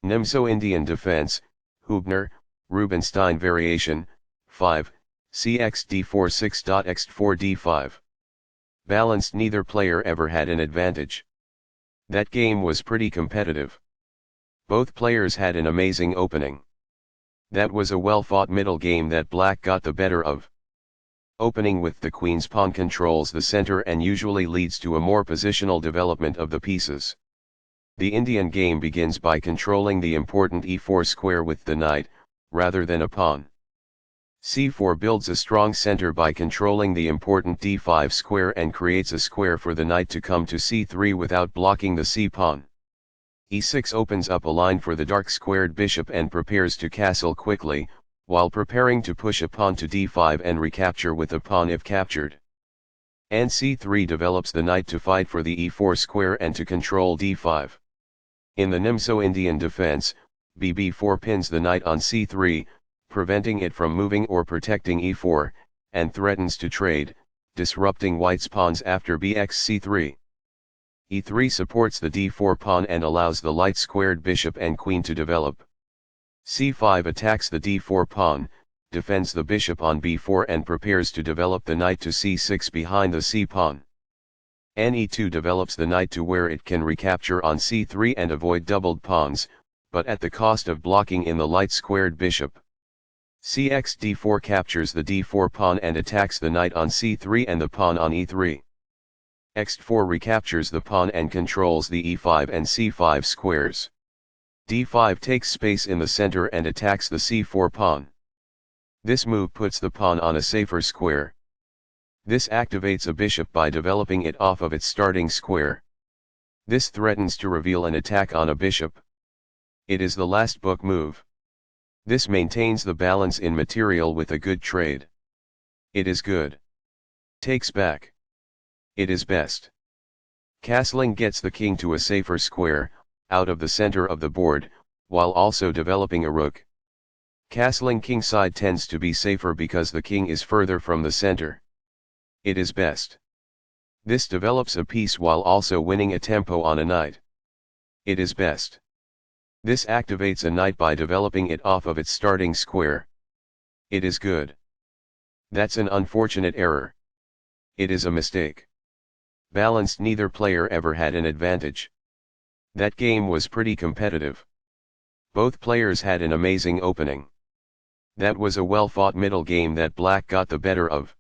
Nimzo-Indian defense, Hbner, Rubinstein variation, 5, cxd4 6.x4d5. Balanced, neither player ever had an advantage. That game was pretty competitive. Both players had an amazing opening. That was a well-fought middle game that black got the better of. Opening with the queen's pawn controls the center and usually leads to a more positional development of the pieces. The Indian game begins by controlling the important e4 square with the knight, rather than a pawn. c4 builds a strong center by controlling the important d5 square and creates a square for the knight to come to c3 without blocking the c-pawn. e6 opens up a line for the dark squared bishop and prepares to castle quickly, while preparing to push a pawn to d5 and recapture with a pawn if captured. And c3 develops the knight to fight for the e4 square and to control d5. In the Nimzo-Indian defense, bb4 pins the knight on c3, preventing it from moving or protecting e4, and threatens to trade, disrupting white's pawns after bxc3. e3 supports the d4 pawn and allows the light-squared bishop and queen to develop. c5 attacks the d4 pawn, defends the bishop on b4 and prepares to develop the knight to c6 behind the c-pawn. e2 develops the knight to where it can recapture on c3 and avoid doubled pawns, but at the cost of blocking in the light-squared bishop. cxd4 captures the d4 pawn and attacks the knight on c3 and the pawn on e3. x4 recaptures the pawn and controls the e5 and c5 squares. d5 takes space in the center and attacks the c4 pawn. This move puts the pawn on a safer square. This activates a bishop by developing it off of its starting square. This threatens to reveal an attack on a bishop. It is the last book move. This maintains the balance in material with a good trade. It is good. Takes back. It is best. Castling gets the king to a safer square, out of the center of the board, while also developing a rook. Castling kingside tends to be safer because the king is further from the center. It is best. This develops a piece while also winning a tempo on a knight. It is best. This activates a knight by developing it off of its starting square. It is good. That's an unfortunate error. It is a mistake. Balanced, neither player ever had an advantage. That game was pretty competitive. Both players had an amazing opening. That was a well-fought middle game that black got the better of.